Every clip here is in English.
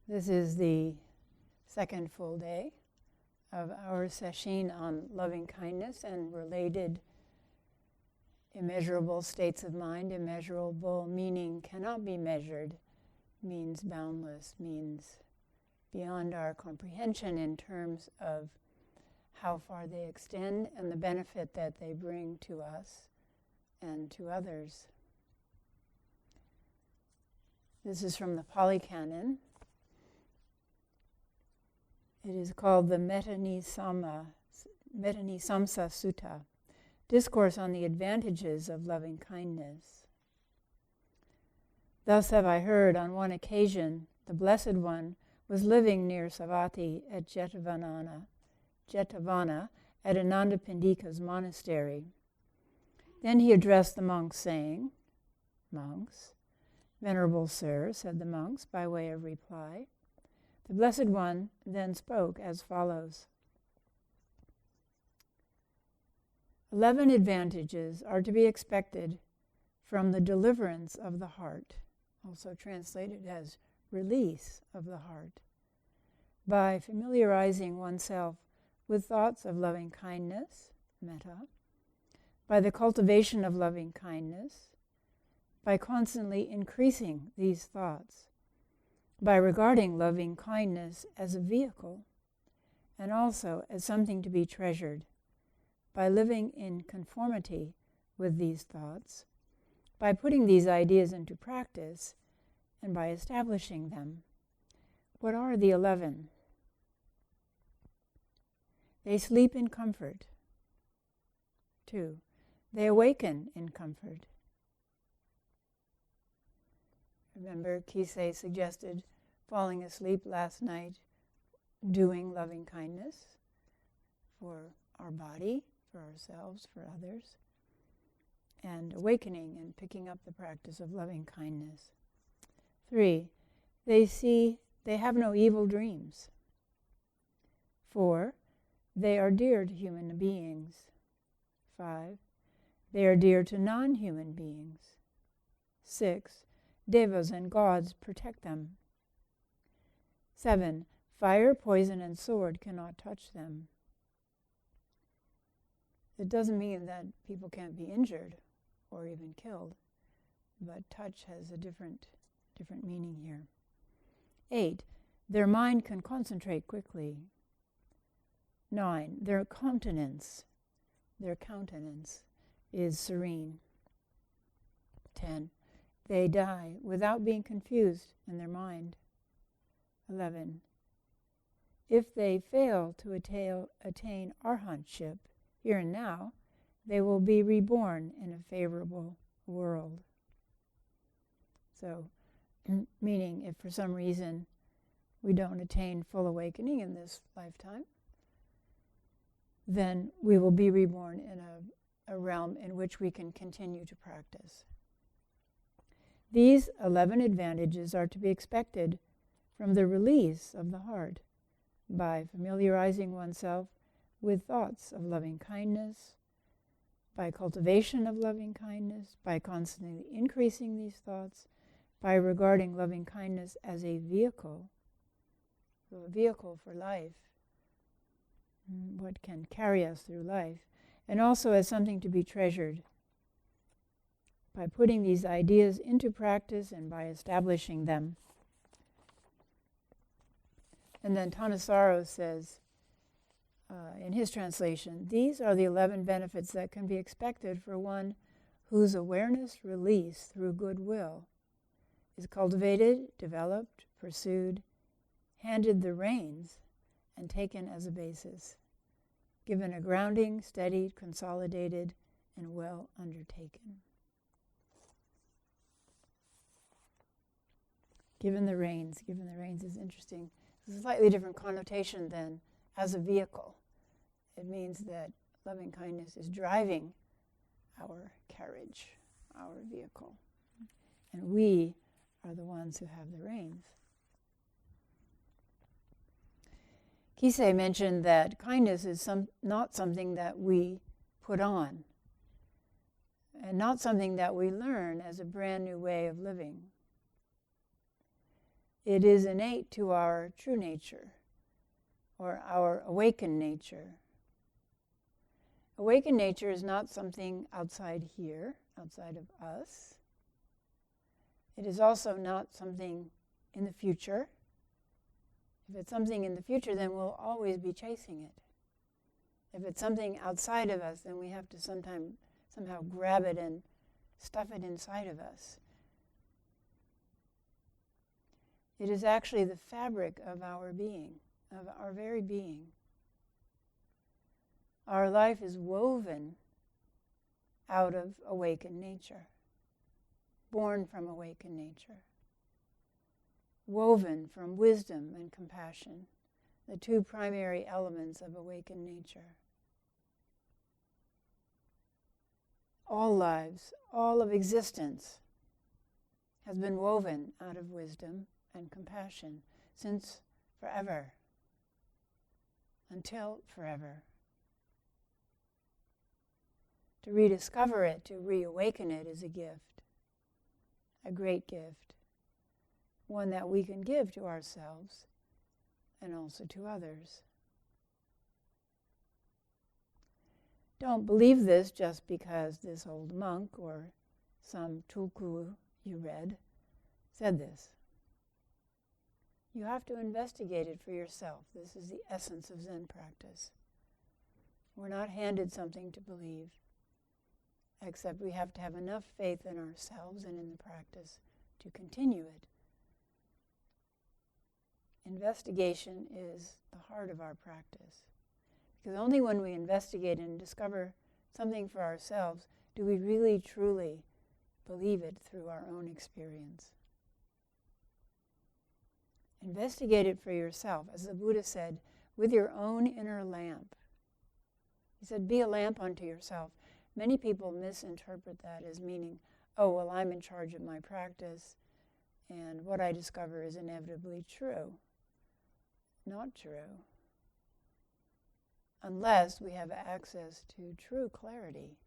This is the second full day of our Sesshin on loving kindness and related immeasurable states of mind. Immeasurable meaning cannot be measured, means boundless, means beyond our comprehension in terms of how far they extend and the benefit that they bring to us and to others. This is from the Pali Canon. It is called the Metta Samsa Sutta, Discourse on the Advantages of Loving Kindness. Thus have I heard, on one occasion, the Blessed One was living near Savatthi at Jetavana at Anandapindika's monastery. Then he addressed the monks, saying, "Monks, Venerable Sir," said the monks by way of reply. The Blessed One then spoke as follows. 11 advantages are to be expected from the deliverance of the heart, also translated as release of the heart, by familiarizing oneself with thoughts of loving kindness, metta, by the cultivation of loving kindness, by constantly increasing these thoughts, by regarding loving kindness as a vehicle and also as something to be treasured, by living in conformity with these thoughts, by putting these ideas into practice, and by establishing them. What are the 11? They sleep in comfort. 2, they awaken in comfort. Remember, Kisei suggested falling asleep last night, doing loving kindness for our body, for ourselves, for others, and awakening and picking up the practice of loving kindness. 3, they have no evil dreams. 4, they are dear to human beings. 5, they are dear to non-human beings. 6, devas and gods protect them. 7, fire, poison, and sword cannot touch them. It doesn't mean that people can't be injured or even killed, but touch has a different meaning here. 8, their mind can concentrate quickly. 9, their countenance is serene. 10, they die without being confused in their mind. 11, if they fail to attain arhatship here and now, they will be reborn in a favorable world. So, meaning if for some reason we don't attain full awakening in this lifetime, then we will be reborn in a realm in which we can continue to practice. These 11 advantages are to be expected from the release of the heart by familiarizing oneself with thoughts of loving kindness, by cultivation of loving kindness, by constantly increasing these thoughts, by regarding loving kindness as a vehicle for life, what can carry us through life, and also as something to be treasured, by putting these ideas into practice and by establishing them. And then Thanissaro says, in his translation, these are the 11 benefits that can be expected for one whose awareness release through goodwill is cultivated, developed, pursued, handed the reins, and taken as a basis, given a grounding, steadied, consolidated, and well undertaken. Given the reins is interesting. It's a slightly different connotation than as a vehicle. It means that loving kindness is driving our carriage, our vehicle. And we are the ones who have the reins. Kisei mentioned that kindness is not something that we put on, and not something that we learn as a brand new way of living. It is innate to our true nature, or our awakened nature. Awakened nature is not something outside here, outside of us. It is also not something in the future. If it's something in the future, then we'll always be chasing it. If it's something outside of us, then we have to somehow grab it and stuff it inside of us. It is actually the fabric of our being, of our very being. Our life is woven out of awakened nature, born from awakened nature, woven from wisdom and compassion, the two primary elements of awakened nature. All lives, all of existence has been woven out of wisdom and compassion since forever, until forever. To rediscover it, to reawaken it is a gift, a great gift, one that we can give to ourselves and also to others. Don't believe this just because this old monk or some tulku you read said this. You have to investigate it for yourself. This is the essence of Zen practice. We're not handed something to believe, except we have to have enough faith in ourselves and in the practice to continue it. Investigation is the heart of our practice. Because only when we investigate and discover something for ourselves do we really, truly believe it through our own experience. Investigate it for yourself, as the Buddha said, with your own inner lamp. He said, be a lamp unto yourself. Many people misinterpret that as meaning, oh, well, I'm in charge of my practice, and what I discover is inevitably true. Not true. Unless we have access to true clarity,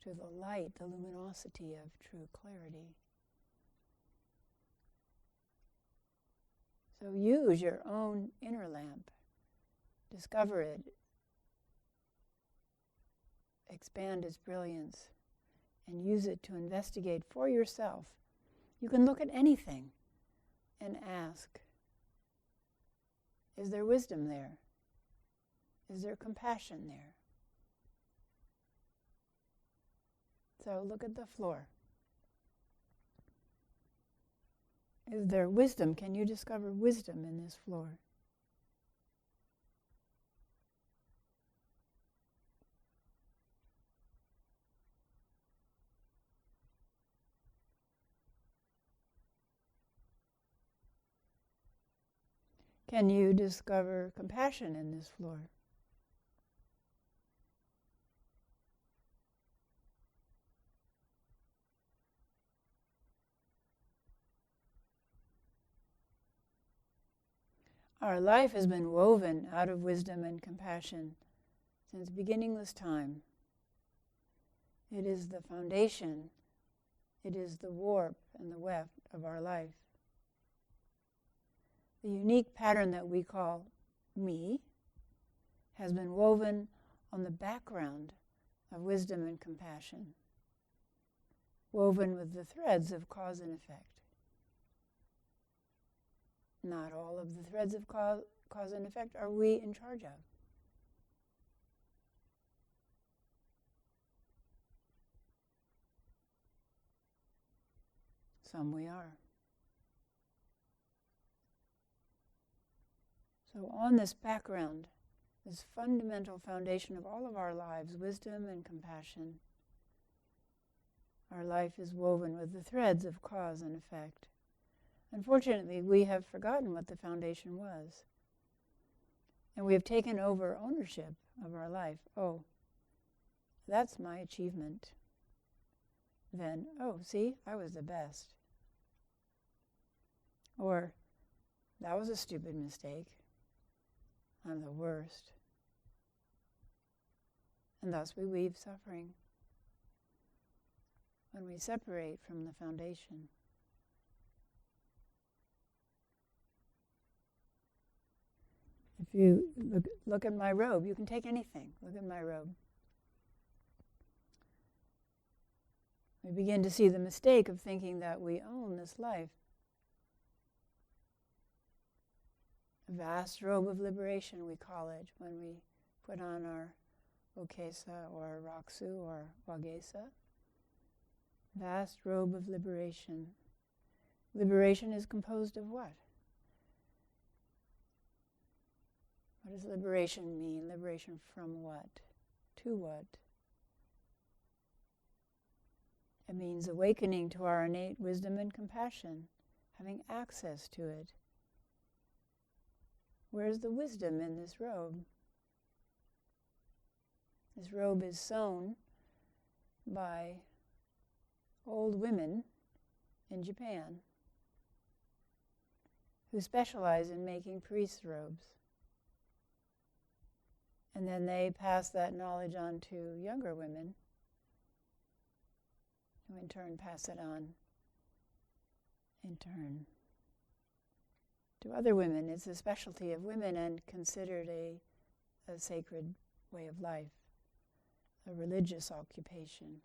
to the light, the luminosity of true clarity. So use your own inner lamp. Discover it. Expand its brilliance and use it to investigate for yourself. You can look at anything and ask, is there wisdom there? Is there compassion there? So look at the floor. Is there wisdom? Can you discover wisdom in this floor? Can you discover compassion in this floor? Our life has been woven out of wisdom and compassion since beginningless time. It is the foundation, it is the warp and the weft of our life. The unique pattern that we call me has been woven on the background of wisdom and compassion, woven with the threads of cause and effect. Not all of the threads of cause and effect are we in charge of. Some we are. So on this background, this fundamental foundation of all of our lives, wisdom and compassion, our life is woven with the threads of cause and effect. Unfortunately, we have forgotten what the foundation was. And we have taken over ownership of our life. Oh, that's my achievement. Then, oh, see, I was the best. Or, that was a stupid mistake. I'm the worst. And thus we weave suffering when we separate from the foundation. If you look at my robe, you can take anything. Look at my robe. We begin to see the mistake of thinking that we own this life. A vast robe of liberation, we call it, when we put on our okesa or raksu or wagesa. Vast robe of liberation. Liberation is composed of what? What does liberation mean? Liberation from what? To what? It means awakening to our innate wisdom and compassion, having access to it. Where's the wisdom in this robe? This robe is sewn by old women in Japan who specialize in making priest robes. And then they pass that knowledge on to younger women, who in turn pass it on in turn to other women. It's a specialty of women and considered a sacred way of life, a religious occupation.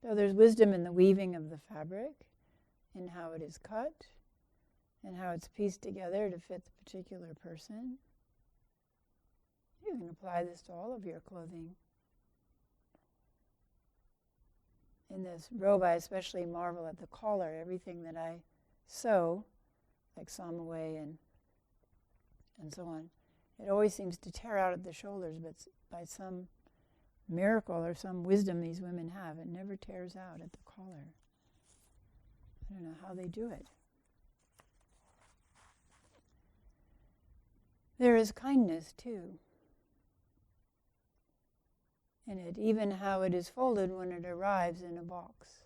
So there's wisdom in the weaving of the fabric, in how it is cut, and how it's pieced together to fit the particular person. You can apply this to all of your clothing. In this robe, I especially marvel at the collar. Everything that I sew, like samaway and so on, it always seems to tear out at the shoulders, but by some miracle or some wisdom these women have, it never tears out at the collar. I don't know how they do it. There is kindness, too, in it, even how it is folded when it arrives in a box.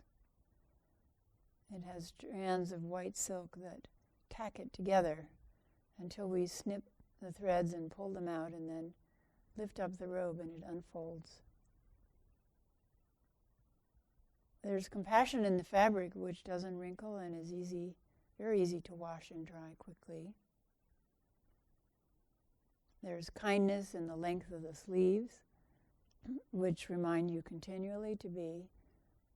It has strands of white silk that tack it together until we snip the threads and pull them out and then lift up the robe and it unfolds. There's compassion in the fabric which doesn't wrinkle and is easy, very easy to wash and dry quickly. There's kindness in the length of the sleeves, which remind you continually to be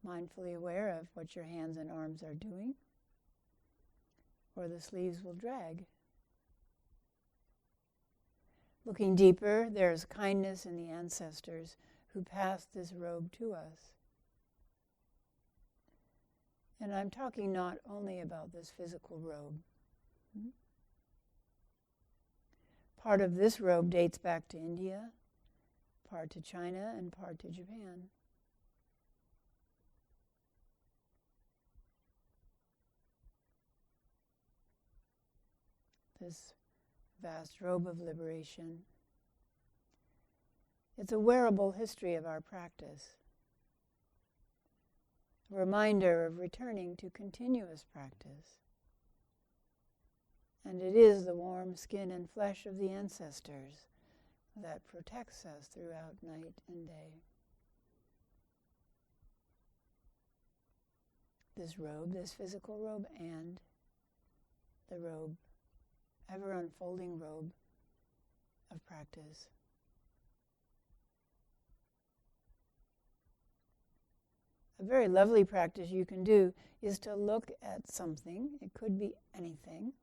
mindfully aware of what your hands and arms are doing, or the sleeves will drag. Looking deeper, there's kindness in the ancestors who passed this robe to us. And I'm talking not only about this physical robe. Part of this robe dates back to India, part to China, and part to Japan. This vast robe of liberation. It's a wearable history of our practice, a reminder of returning to continuous practice. And it is the warm skin and flesh of the ancestors that protects us throughout night and day. This robe, this physical robe, and the robe, ever unfolding robe of practice. A very lovely practice you can do is to look at something, it could be anything,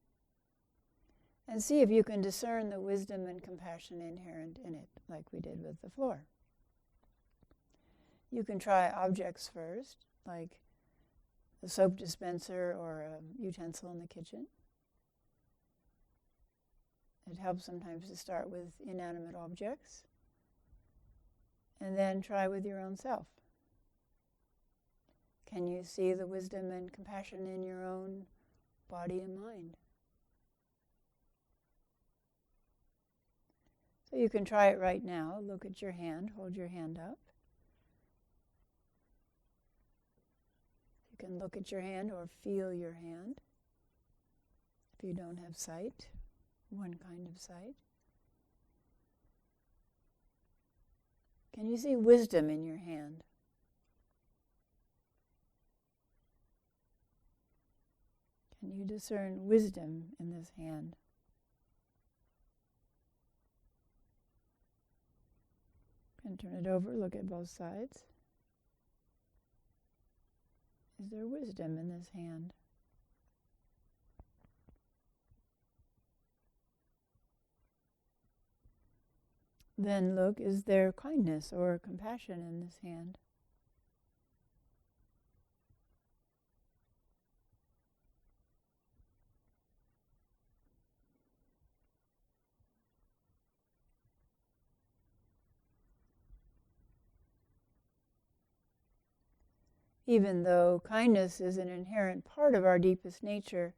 and see if you can discern the wisdom and compassion inherent in it, like we did with the floor. You can try objects first, like a soap dispenser or a utensil in the kitchen. It helps sometimes to start with inanimate objects, and then try with your own self. Can you see the wisdom and compassion in your own body and mind? So you can try it right now. Look at your hand, hold your hand up. You can look at your hand or feel your hand if you don't have sight, one kind of sight. Can you see wisdom in your hand? And you discern wisdom in this hand. And turn it over, look at both sides. Is there wisdom in this hand? Then look, is there kindness or compassion in this hand? Even though kindness is an inherent part of our deepest nature,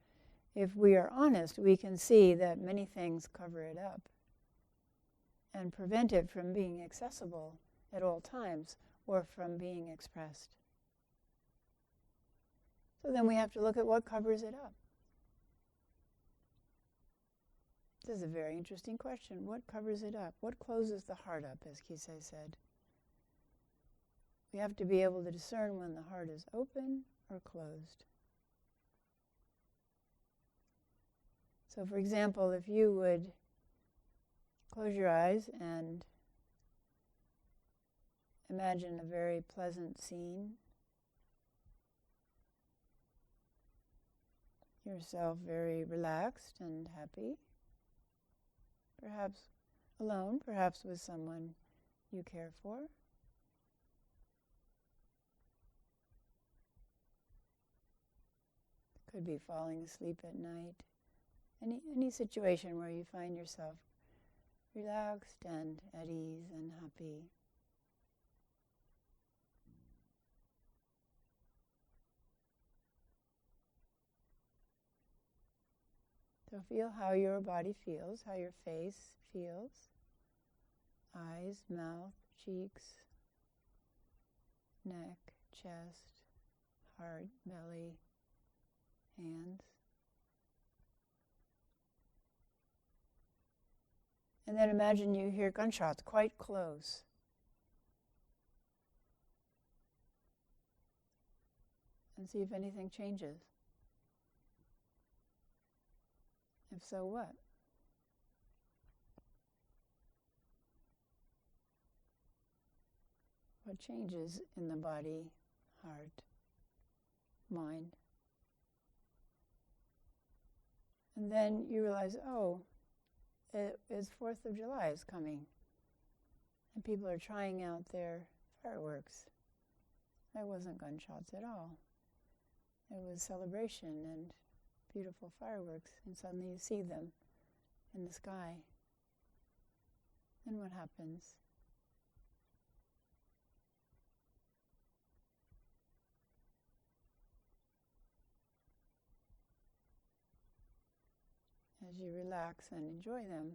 if we are honest, we can see that many things cover it up and prevent it from being accessible at all times or from being expressed. So then we have to look at what covers it up. This is a very interesting question. What covers it up? What closes the heart up, as Kisei said? We have to be able to discern when the heart is open or closed. So, for example, if you would close your eyes and imagine a very pleasant scene, yourself very relaxed and happy, perhaps alone, perhaps with someone you care for. Could be falling asleep at night. Any situation where you find yourself relaxed and at ease and happy. So feel how your body feels, how your face feels. Eyes, mouth, cheeks, neck, chest, heart, belly, hands. And then imagine you hear gunshots quite close. And see if anything changes. If so, what? What changes in the body, heart, mind? And then you realize, oh, it's 4th of July is coming. And people are trying out their fireworks. That wasn't gunshots at all. It was celebration and beautiful fireworks. And suddenly you see them in the sky. Then what happens? As you relax and enjoy them.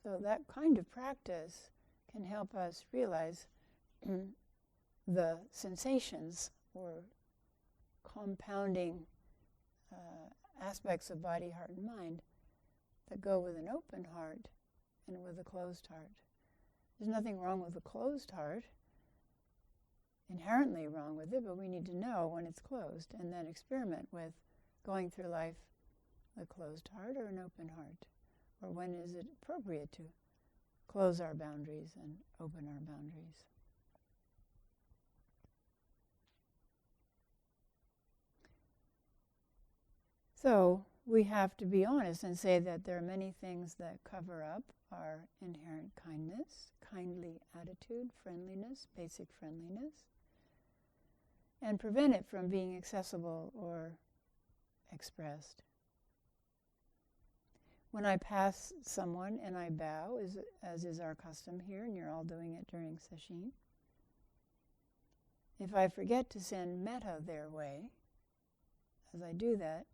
So that kind of practice can help us realize the sensations or compounding aspects of body, heart, and mind that go with an open heart and with a closed heart. There's nothing wrong with a closed heart, inherently wrong with it, but we need to know when it's closed and then experiment with going through life with a closed heart or an open heart, or when is it appropriate to close our boundaries and open our boundaries. So we have to be honest and say that there are many things that cover up our inherent kindness, kindly attitude, friendliness, basic friendliness, and prevent it from being accessible or expressed. When I pass someone and I bow, as is our custom here, and you're all doing it during Sesshin, if I forget to send metta their way, as I do that,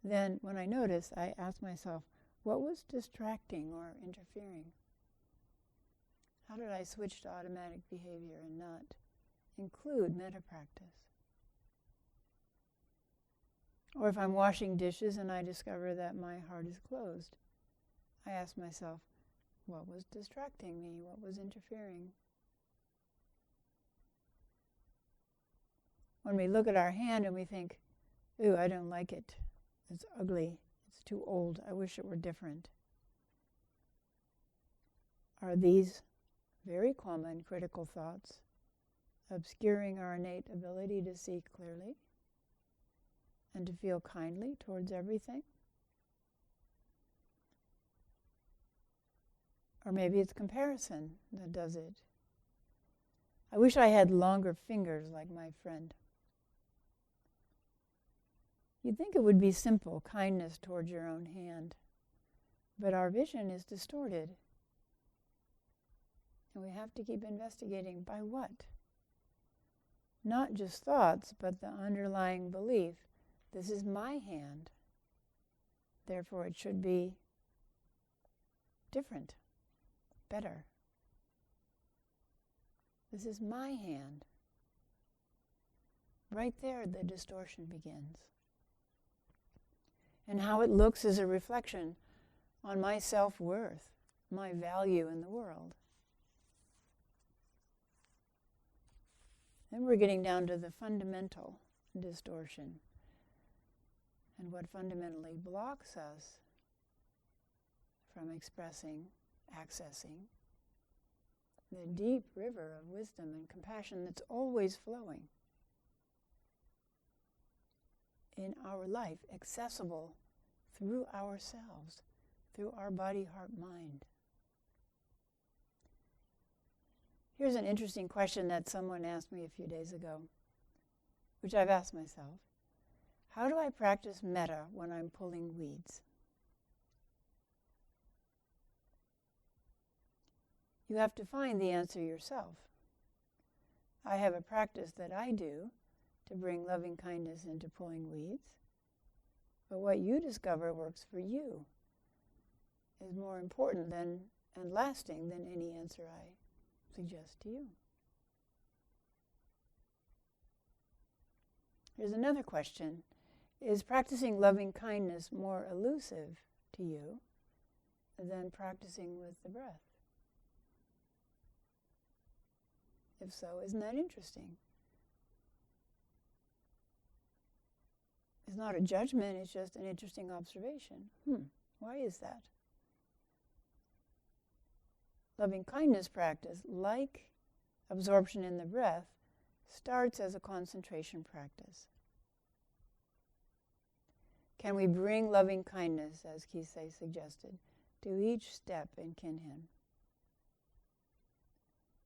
then when I notice, I ask myself, what was distracting or interfering? How did I switch to automatic behavior and not include metta practice? Or if I'm washing dishes and I discover that my heart is closed, I ask myself, what was distracting me? What was interfering? When we look at our hand and we think, ooh, I don't like it. It's ugly. It's too old. I wish it were different. Are these very common critical thoughts obscuring our innate ability to see clearly and to feel kindly towards everything? Or maybe it's comparison that does it. I wish I had longer fingers like my friend. You'd think it would be simple, kindness towards your own hand, but our vision is distorted. And we have to keep investigating by what? Not just thoughts, but the underlying belief. This is my hand. Therefore, it should be different, better. This is my hand. Right there, the distortion begins. And how it looks is a reflection on my self-worth, my value in the world. Then we're getting down to the fundamental distortion and what fundamentally blocks us from expressing, accessing the deep river of wisdom and compassion that's always flowing in our life, accessible through ourselves, through our body, heart, mind. Here's an interesting question that someone asked me a few days ago, which I've asked myself. How do I practice metta when I'm pulling weeds? You have to find the answer yourself. I have a practice that I do to bring loving kindness into pulling weeds, but what you discover works for you is more important and lasting than any answer I suggest to you. Here's another question. Is practicing loving kindness more elusive to you than practicing with the breath? If so, isn't that interesting? It's not a judgment, it's just an interesting observation. Why is that? Loving kindness practice, like absorption in the breath, starts as a concentration practice. Can we bring loving kindness, as Kisei suggested, to each step in Kinhin?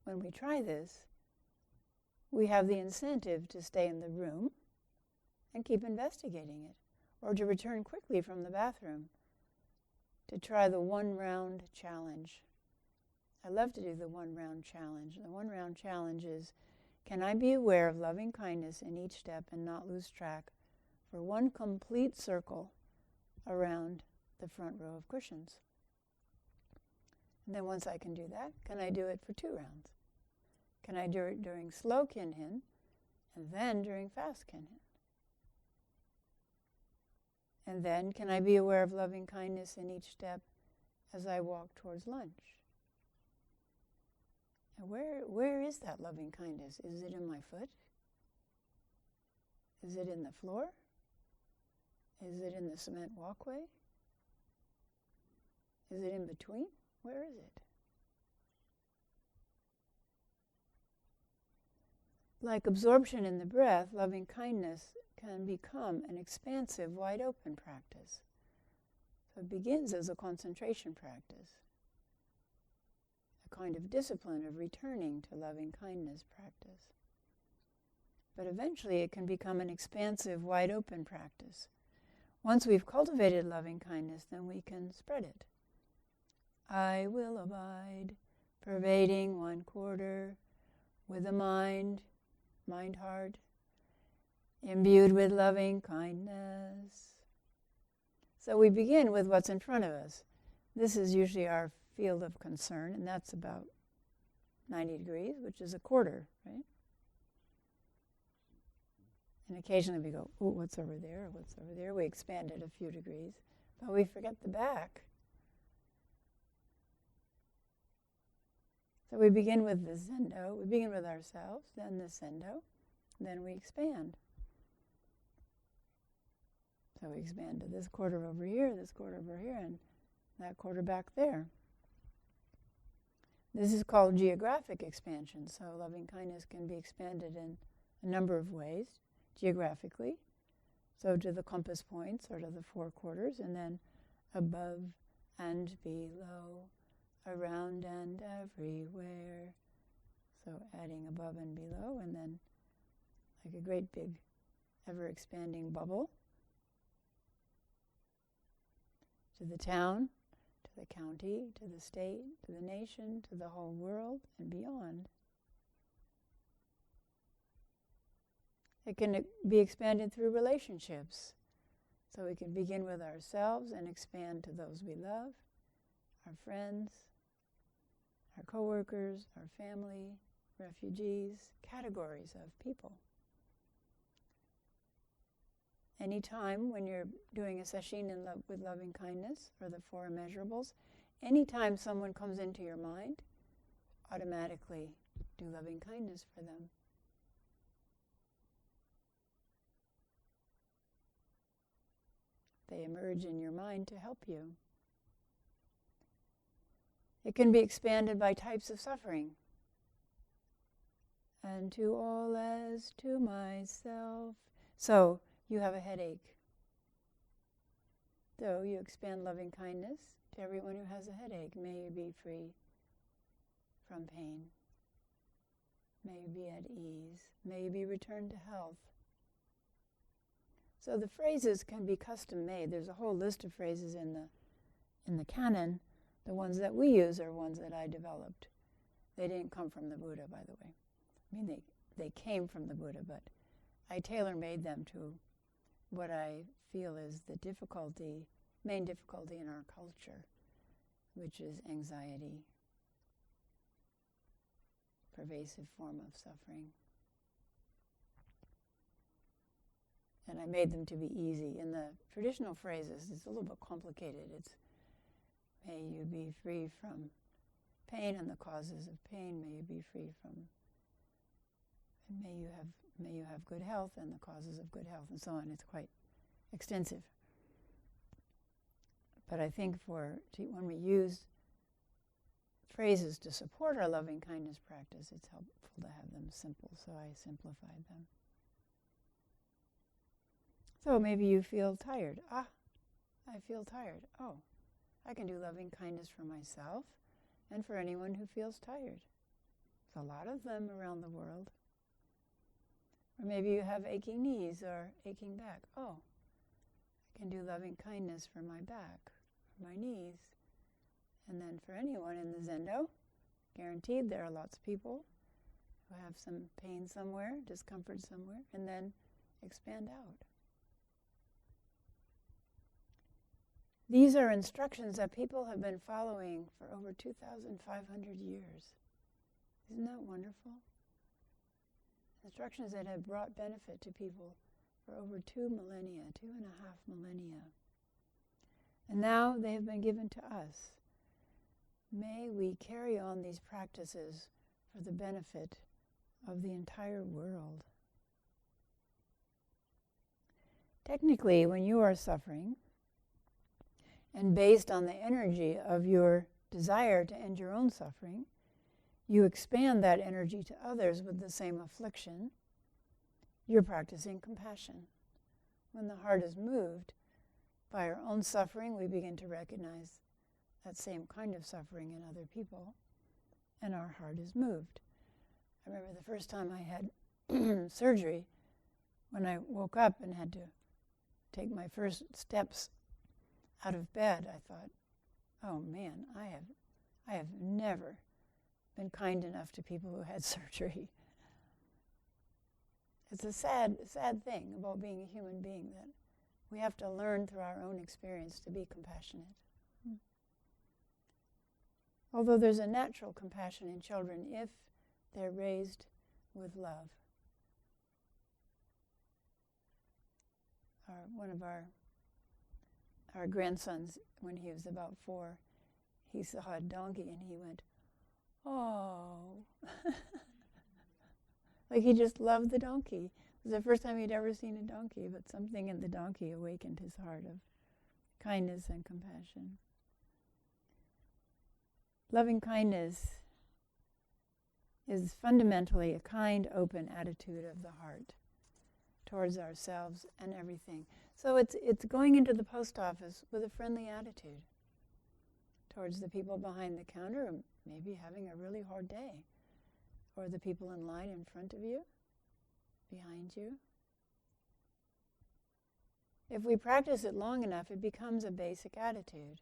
When we try this, we have the incentive to stay in the room and keep investigating it, or to return quickly from the bathroom to try the one-round challenge. I love to do the one-round challenge. The one-round challenge is, can I be aware of loving kindness in each step and not lose track for one complete circle around the front row of cushions? And then once I can do that, can I do it for 2 rounds? Can I do it during slow Kinhin and then during fast Kinhin? And then can I be aware of loving kindness in each step as I walk towards lunch? And where is that loving kindness? Is it in my foot? Is it in the floor? Is it in the cement walkway? Is it in between? Where is it? Like absorption in the breath, loving kindness can become an expansive, wide-open practice. So it begins as a concentration practice, a kind of discipline of returning to loving kindness practice. But eventually it can become an expansive, wide-open practice. Once we've cultivated loving kindness, then we can spread it. I will abide, pervading 1/4, with a mind, heart, imbued with loving kindness. So we begin with what's in front of us. This is usually our field of concern, and that's about 90 degrees, which is 1/4, right? And occasionally we go, ooh, what's over there? What's over there? We expand it a few degrees, but we forget the back. So we begin with the zendo. We begin with ourselves, then the sendo. then we expand. So we expand to this quarter over here, this quarter over here, and that quarter back there. This is called geographic expansion. So loving kindness can be expanded in a number of ways, geographically. So to the compass points, or to the four quarters, and then above and below, around and everywhere. So adding above and below, and then like a great big ever-expanding bubble. To the town, to the county, to the state, to the nation, to the whole world, and beyond. It can be expanded through relationships. So we can begin with ourselves and expand to those we love, our friends, our coworkers, our family, refugees, categories of people. Anytime when you're doing a sesshin with loving kindness, or the four immeasurables, anytime someone comes into your mind, automatically do loving kindness for them. They emerge in your mind to help you. It can be expanded by types of suffering. And to all as to myself. So, you have a headache. So you expand loving kindness to everyone who has a headache. May you be free from pain. May you be at ease. May you be returned to health. So the phrases can be custom made. There's a whole list of phrases in the canon. The ones that we use are ones that I developed. They didn't come from the Buddha, by the way. I mean, they came from the Buddha, but I tailor-made them to what I feel is the main difficulty in our culture, which is anxiety, pervasive form of suffering. And I made them to be easy. In the traditional phrases, it's a little bit complicated. It's, may you be free from pain and the causes of pain. May you be free from, and may you have good health and the causes of good health, and so on. It's quite extensive. But I think when we use phrases to support our loving kindness practice, it's helpful to have them simple, so I simplified them. So maybe you feel tired. I feel tired. Oh, I can do loving kindness for myself and for anyone who feels tired. There's a lot of them around the world. Or maybe you have aching knees or aching back. Oh, I can do loving kindness for my back, for my knees. And then for anyone in the Zendo, guaranteed there are lots of people who have some pain somewhere, discomfort somewhere, and then expand out. These are instructions that people have been following for over 2,500 years. Isn't that wonderful? Instructions that have brought benefit to people for over 2.5 millennia. And now they have been given to us. May we carry on these practices for the benefit of the entire world. Technically, when you are suffering, and based on the energy of your desire to end your own suffering, you expand that energy to others with the same affliction, you're practicing compassion. When the heart is moved by our own suffering, we begin to recognize that same kind of suffering in other people, and our heart is moved. I remember the first time I had surgery, when I woke up and had to take my first steps out of bed, I thought, oh man, I have never been kind enough to people who had surgery. It's a sad thing about being a human being, that we have to learn through our own experience to be compassionate. Although there's a natural compassion in children if they're raised with love. One of our grandsons, when he was about 4, he saw a donkey and he went, oh. Like he just loved the donkey. It was the first time he'd ever seen a donkey, but something in the donkey awakened his heart of kindness and compassion. Loving kindness is fundamentally a kind, open attitude of the heart towards ourselves and everything. So it's going into the post office with a friendly attitude towards the people behind the counter, or maybe having a really hard day, or the people in line in front of you, behind you. If we practice it long enough, it becomes a basic attitude.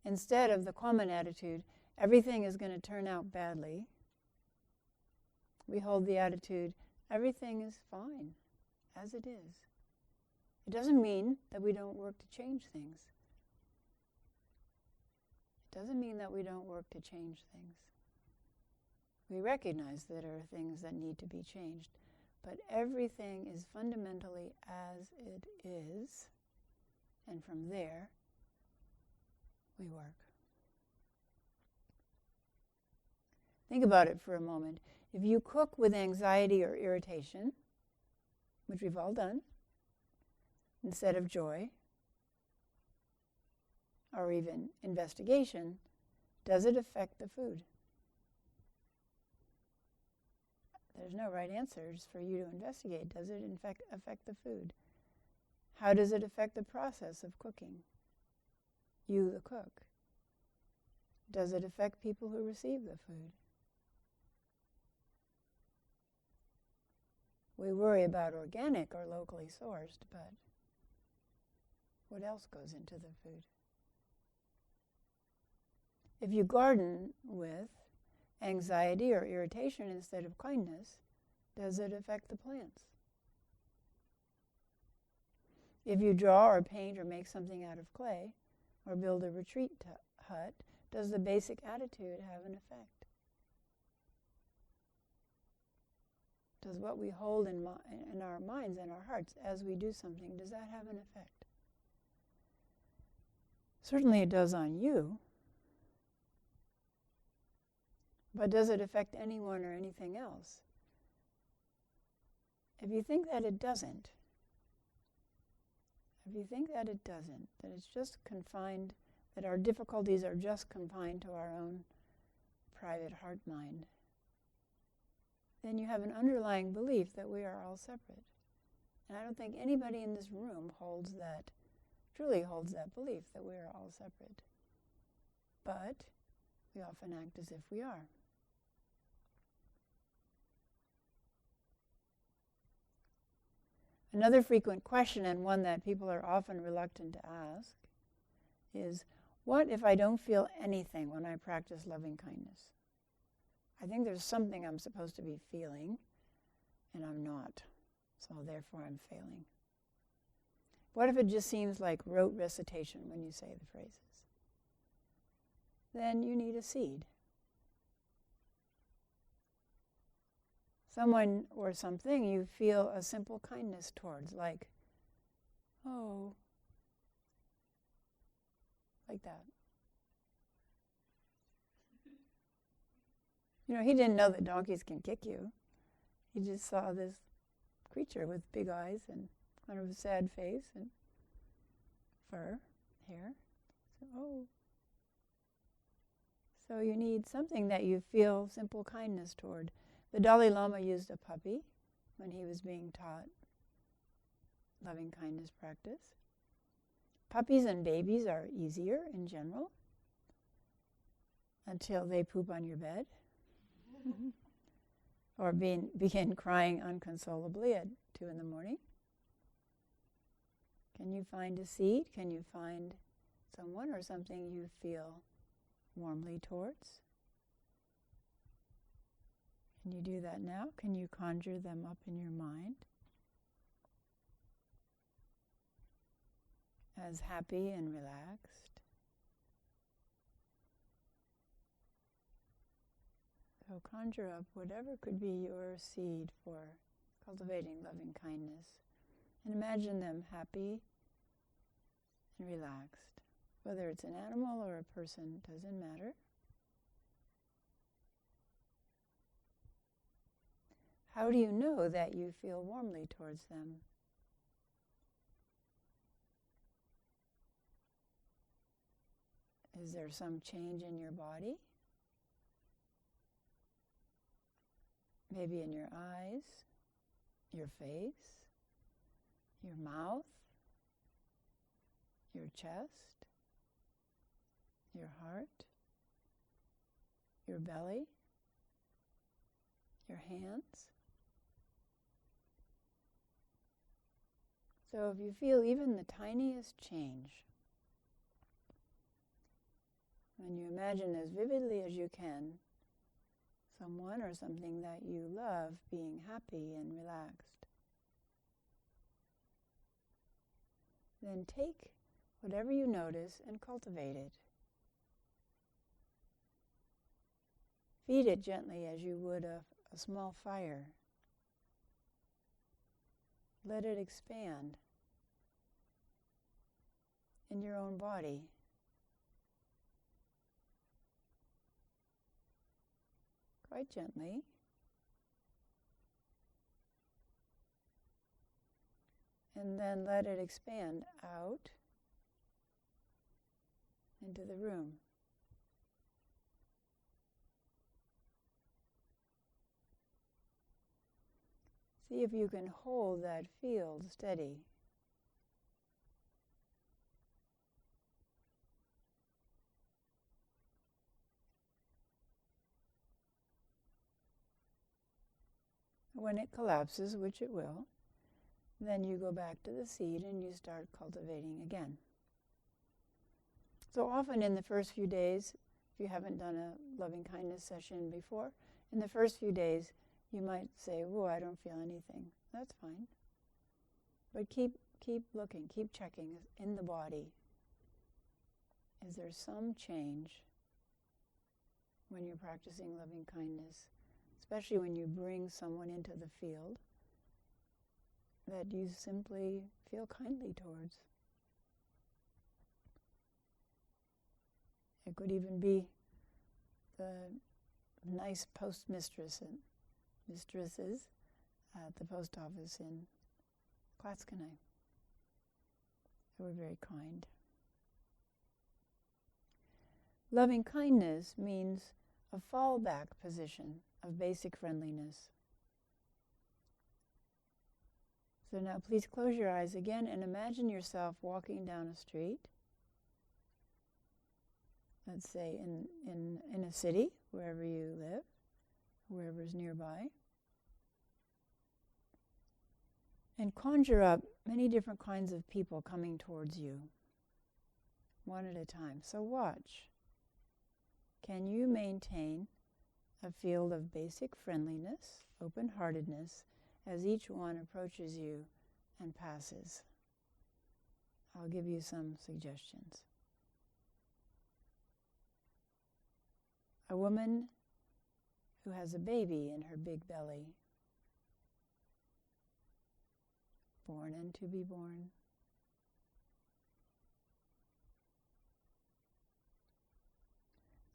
Instead of the common attitude, everything is going to turn out badly, we hold the attitude, everything is fine as it is. It doesn't mean that we don't work to change things. It doesn't mean that we don't work to change things. We recognize that there are things that need to be changed, but everything is fundamentally as it is, and from there, we work. Think about it for a moment. If you cook with anxiety or irritation, which we've all done, instead of joy, or even investigation, does it affect the food? There's no right answers for you to investigate. Does it in fact affect the food? How does it affect the process of cooking? You, the cook. Does it affect people who receive the food? We worry about organic or locally sourced, but what else goes into the food? If you garden with anxiety or irritation instead of kindness, does it affect the plants? If you draw or paint or make something out of clay or build a retreat hut, does the basic attitude have an effect? Does what we hold in our minds and our hearts as we do something, does that have an effect? Certainly it does on you. But does it affect anyone or anything else? If you think that it doesn't, that it's just confined, that our difficulties are just confined to our own private heart mind, then you have an underlying belief that we are all separate. And I don't think anybody in this room truly holds that belief that we are all separate. But we often act as if we are. Another frequent question, and one that people are often reluctant to ask, is, what if I don't feel anything when I practice loving kindness? I think there's something I'm supposed to be feeling, and I'm not, so therefore I'm failing. What if it just seems like rote recitation when you say the phrases? Then you need a seed. Someone or something you feel a simple kindness towards, like, oh, like that. You know, he didn't know that donkeys can kick you. He just saw this creature with big eyes and kind of a sad face and fur, hair. So, oh. So you need something that you feel simple kindness toward. The Dalai Lama used a puppy when he was being taught loving kindness practice. Puppies and babies are easier in general until they poop on your bed or begin crying unconsolably at 2 a.m. Can you find a seed? Can you find someone or something you feel warmly towards? Can you do that now? Can you conjure them up in your mind as happy and relaxed? So conjure up whatever could be your seed for cultivating loving kindness, and imagine them happy and relaxed. Whether it's an animal or a person, doesn't matter. How do you know that you feel warmly towards them? Is there some change in your body? Maybe in your eyes, your face, your mouth, your chest, your heart, your belly, your hands. So if you feel even the tiniest change, when you imagine as vividly as you can someone or something that you love being happy and relaxed, then take whatever you notice and cultivate it. Feed it gently as you would a small fire. Let it expand in your own body. Quite gently. And then let it expand out into the room. See if you can hold that field steady. When it collapses, which it will, then you go back to the seed and you start cultivating again. So often in the first few days, if you haven't done a loving kindness session before, in the first few days you might say, "Whoa, I don't feel anything." That's fine. But keep looking, keep checking in the body. Is there some change when you're practicing loving kindness, especially when you bring someone into the field that you simply feel kindly towards? It could even be the nice postmistress and mistresses at the post office in Klatskanai. They were very kind. Loving kindness means a fallback position of basic friendliness. So now please close your eyes again and imagine yourself walking down a street. Let's say in a city, wherever you live, wherever's nearby. And conjure up many different kinds of people coming towards you, one at a time. So watch. Can you maintain a field of basic friendliness, open-heartedness, as each one approaches you and passes? I'll give you some suggestions. A woman who has a baby in her big belly, born and to be born.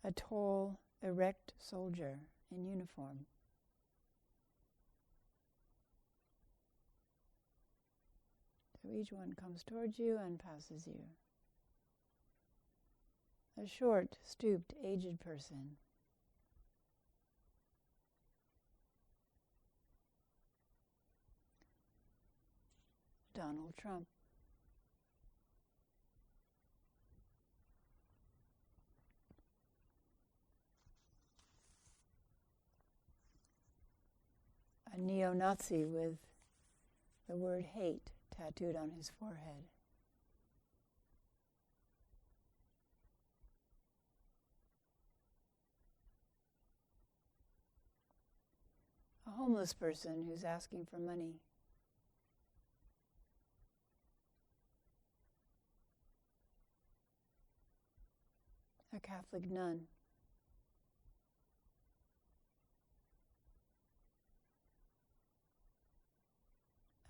A tall, erect soldier in uniform. So each one comes towards you and passes you. A short, stooped, aged person. Donald Trump. A neo-Nazi with the word hate tattooed on his forehead. A homeless person who's asking for money. A Catholic nun.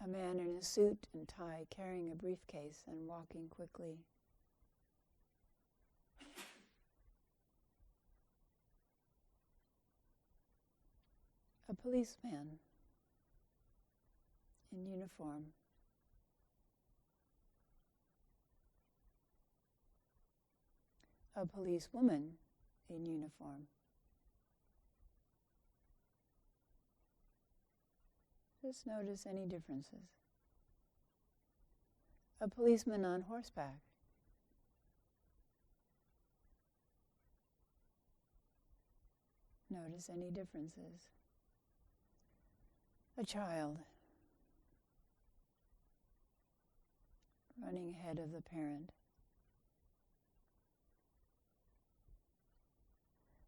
A man in a suit and tie carrying a briefcase and walking quickly. A policeman in uniform. A policewoman in uniform. Just notice any differences. A policeman on horseback. Notice any differences. A child running ahead of the parent.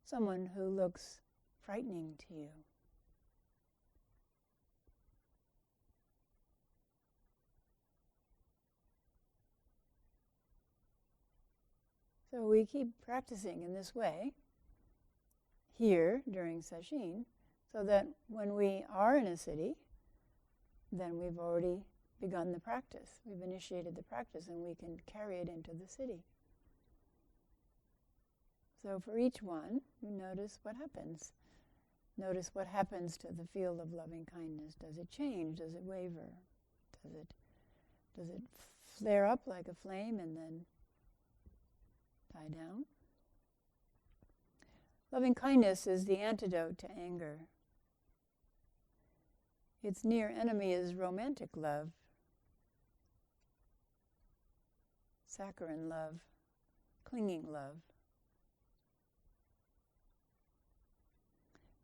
Someone who looks frightening to you. So we keep practicing in this way here during Sesshin, so that when we are in a city, then we've already begun the practice. We've initiated the practice and we can carry it into the city. So for each one, you notice what happens. Notice what happens to the field of loving kindness. Does it change? Does it waver? Does it flare up like a flame and then die down? Loving kindness is the antidote to anger. Its near enemy is romantic love, saccharine love, clinging love.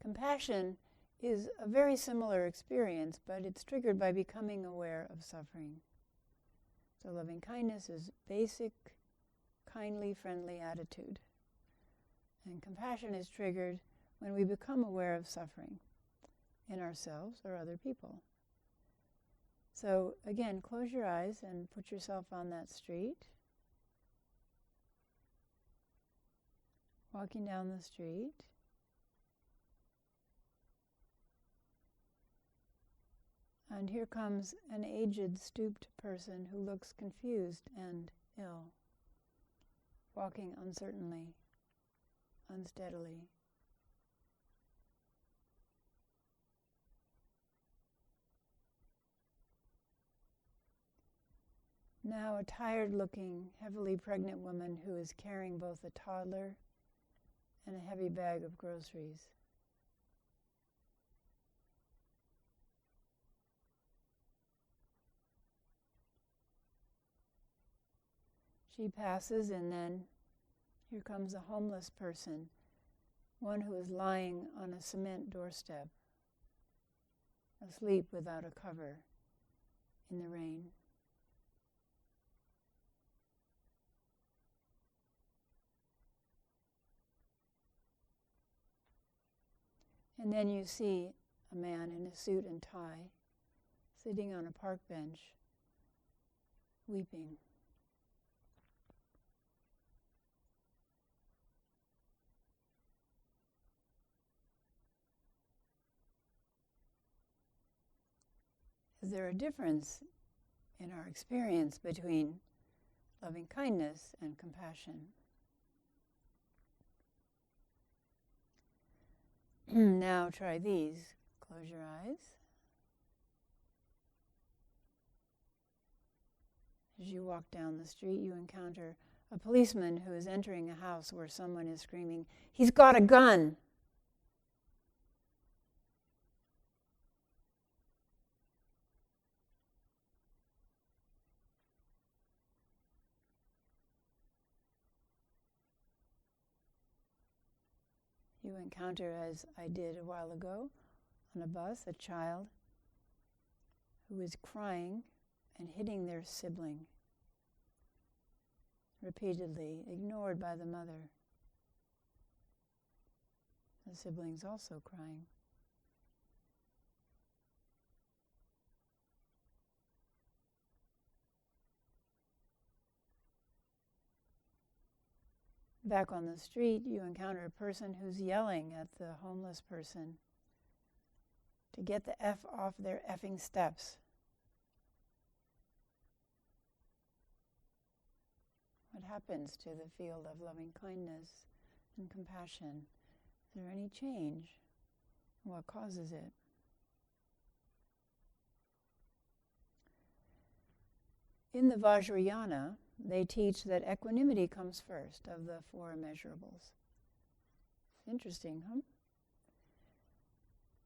Compassion is a very similar experience, but it's triggered by becoming aware of suffering. So loving kindness is basic, kindly, friendly attitude. And compassion is triggered when we become aware of suffering in ourselves or other people. So again, close your eyes and put yourself on that street. Walking down the street. And here comes an aged, stooped person who looks confused and ill, walking uncertainly, unsteadily. Now a tired-looking, heavily pregnant woman who is carrying both a toddler and a heavy bag of groceries. She passes, and then here comes a homeless person, one who is lying on a cement doorstep, asleep without a cover in the rain. And then you see a man in a suit and tie, sitting on a park bench, weeping. Is there a difference in our experience between loving kindness and compassion? Now try these. Close your eyes. As you walk down the street, you encounter a policeman who is entering a house where someone is screaming, "He's got a gun!" You encounter, as I did a while ago, on a bus, a child who is crying and hitting their sibling repeatedly, ignored by the mother. The sibling's also crying. Back on the street, you encounter a person who's yelling at the homeless person to get the F off their effing steps. What happens to the field of loving kindness and compassion? Is there any change? What causes it? In the Vajrayana, they teach that equanimity comes first of the four immeasurables. Interesting, huh?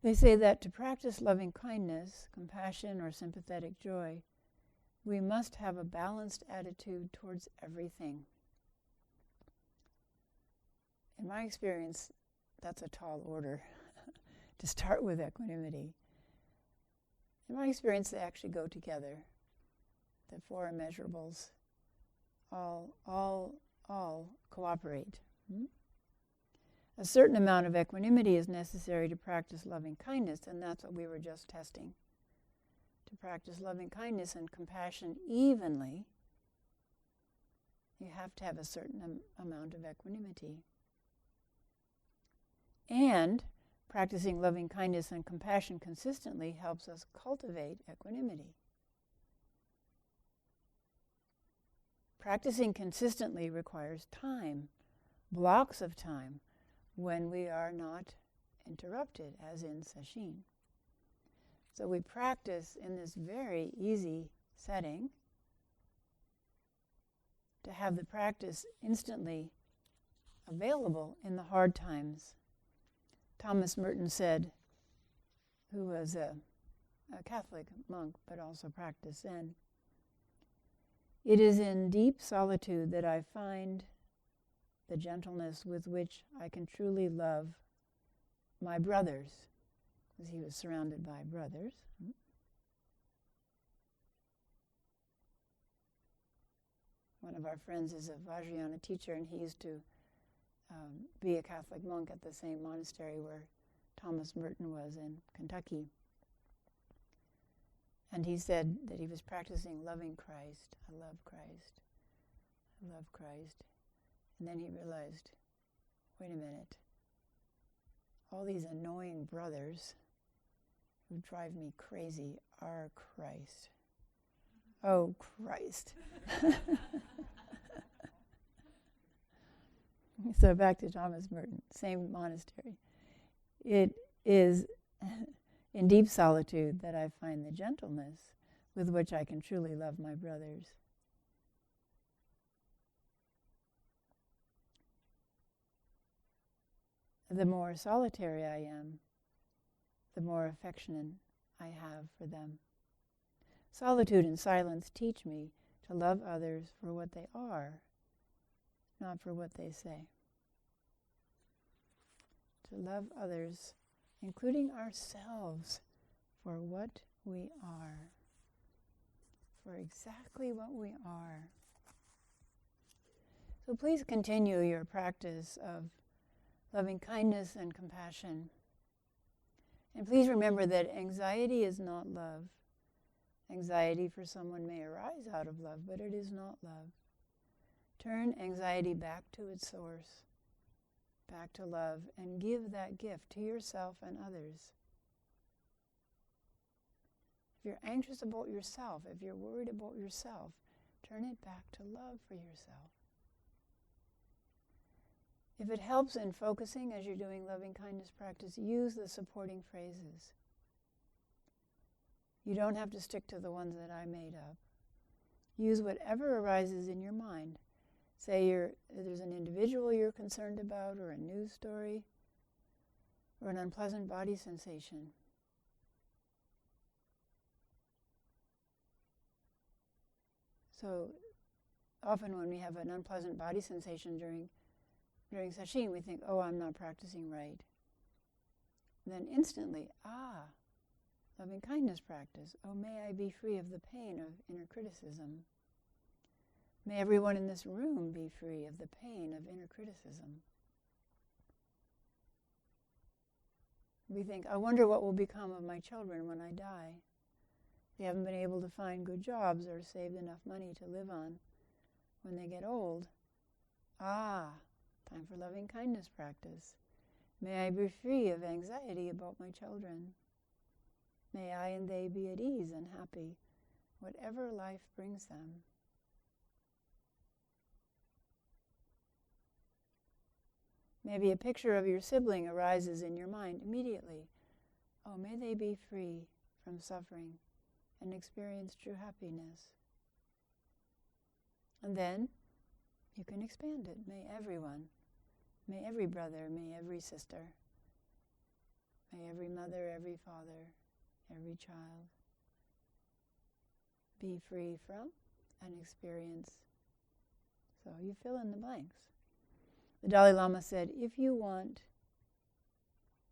They say that to practice loving kindness, compassion, or sympathetic joy, we must have a balanced attitude towards everything. In my experience, that's a tall order to start with equanimity. In my experience, they actually go together. The four immeasurables all cooperate. A certain amount of equanimity is necessary to practice loving kindness, and that's what we were just testing. To practice loving kindness and compassion evenly, you have to have a certain amount of equanimity. And practicing loving kindness and compassion consistently helps us cultivate equanimity. Practicing consistently requires time, blocks of time, when we are not interrupted, as in Sesshin. So we practice in this very easy setting to have the practice instantly available in the hard times. Thomas Merton said, who was a Catholic monk but also practiced Zen, "It is in deep solitude that I find the gentleness with which I can truly love my brothers," because he was surrounded by brothers. One of our friends is a Vajrayana teacher, and he used to be a Catholic monk at the same monastery where Thomas Merton was in Kentucky. And he said that he was practicing loving Christ. I love Christ. I love Christ. And then he realized, wait a minute, all these annoying brothers who drive me crazy are Christ. Oh, Christ. So back to Thomas Merton, same monastery. It is in deep solitude that I find the gentleness with which I can truly love my brothers. The more solitary I am, the more affection I have for them. Solitude and silence teach me to love others for what they are, not for what they say. To love others, including ourselves, for what we are, for exactly what we are. So please continue your practice of loving kindness and compassion. And please remember that anxiety is not love. Anxiety for someone may arise out of love, but it is not love. Turn anxiety back to its source, back to love, and give that gift to yourself and others. If you're anxious about yourself, if you're worried about yourself, turn it back to love for yourself. If it helps in focusing as you're doing loving kindness practice, use the supporting phrases. You don't have to stick to the ones that I made up. Use whatever arises in your mind. Say there's an individual you're concerned about, or a news story, or an unpleasant body sensation. So often when we have an unpleasant body sensation during Sesshin, we think, oh, I'm not practicing right. And then instantly, loving kindness practice. Oh, may I be free of the pain of inner criticism. May everyone in this room be free of the pain of inner criticism. We think, I wonder what will become of my children when I die. They haven't been able to find good jobs or saved enough money to live on when they get old. Time for loving kindness practice. May I be free of anxiety about my children. May I and they be at ease and happy, whatever life brings them. Maybe a picture of your sibling arises in your mind immediately. Oh, may they be free from suffering and experience true happiness. And then you can expand it. May everyone, may every brother, may every sister, may every mother, every father, every child be free from and experience. So you fill in the blanks. The Dalai Lama said, if you want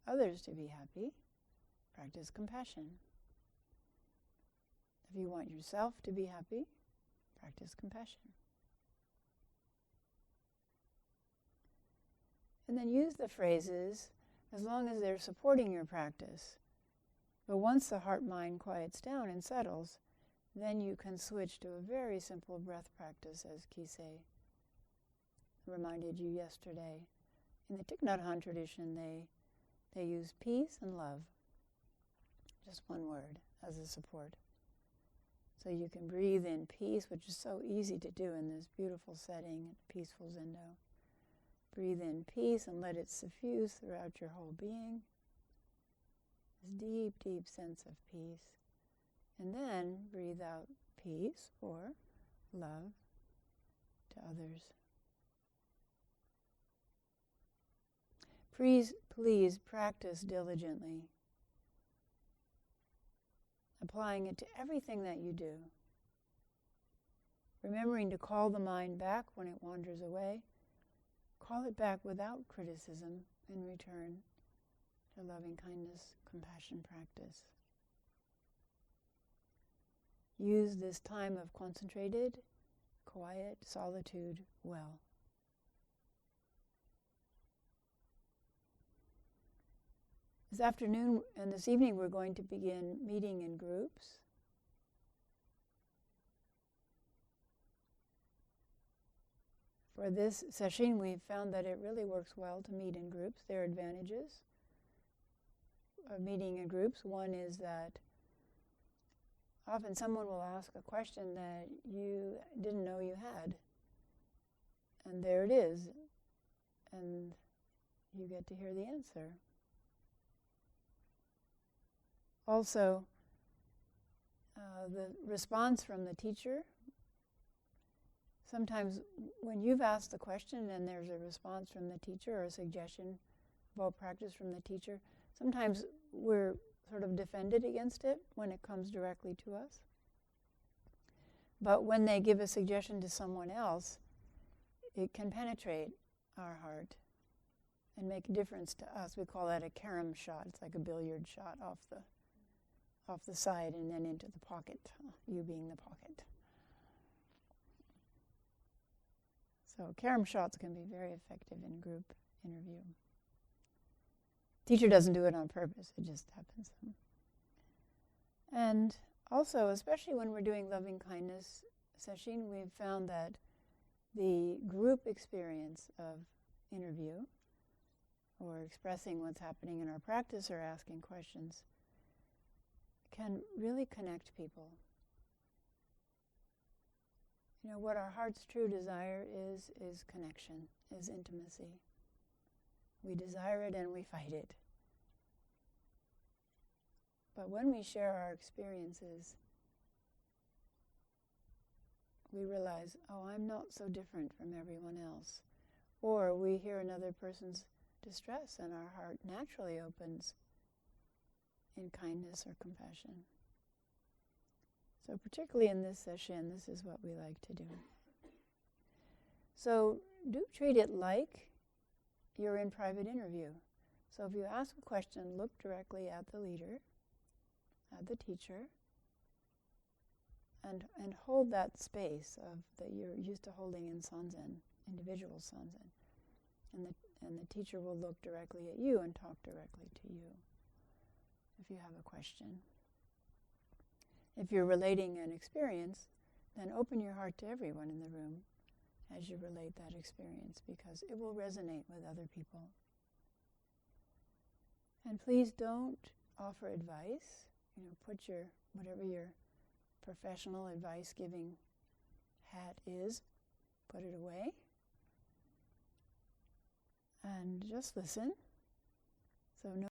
others to be happy, practice compassion. If you want yourself to be happy, practice compassion. And then use the phrases as long as they're supporting your practice. But once the heart-mind quiets down and settles, then you can switch to a very simple breath practice, as Kisei reminded you yesterday. In the Thich Nhat Hanh tradition, they use peace and love, just one word, as a support. So you can breathe in peace, which is so easy to do in this beautiful setting, peaceful Zendo. Breathe in peace and let it suffuse throughout your whole being. This deep, deep sense of peace. And then breathe out peace or love to others. Please practice diligently, applying it to everything that you do. Remembering to call the mind back when it wanders away. Call it back without criticism in return to loving kindness, compassion practice. Use this time of concentrated, quiet solitude well. This afternoon and this evening we're going to begin meeting in groups. For this Sesshin, we've found that it really works well to meet in groups. There are advantages of meeting in groups. One is that often someone will ask a question that you didn't know you had. And there it is. And you get to hear the answer. Also, the response from the teacher. Sometimes when you've asked the question and there's a response from the teacher or a suggestion about practice from the teacher, sometimes we're sort of defended against it when it comes directly to us. But when they give a suggestion to someone else, it can penetrate our heart and make a difference to us. We call that a carom shot. It's like a billiard shot off the side and then into the pocket, you being the pocket. So carom shots can be very effective in group interview. Teacher doesn't do it on purpose, it just happens. And also, especially when we're doing loving kindness session, we've found that the group experience of interview or expressing what's happening in our practice or asking questions can really connect people. You know, what our heart's true desire is connection, is intimacy. We desire it and we fight it. But when we share our experiences, we realize, oh, I'm not so different from everyone else. Or we hear another person's distress and our heart naturally opens in kindness or compassion. So particularly in this session, this is what we like to do. So do treat it like you're in private interview. So if you ask a question, look directly at the leader, at the teacher, and hold that space of that you're used to holding in Sanzen, individual Sanzen. And the teacher will look directly at you and talk directly to you if you have a question. If you're relating an experience, then open your heart to everyone in the room as you relate that experience, because it will resonate with other people. And please don't offer advice. You know, put whatever your professional advice-giving hat is, put it away, and just listen. So no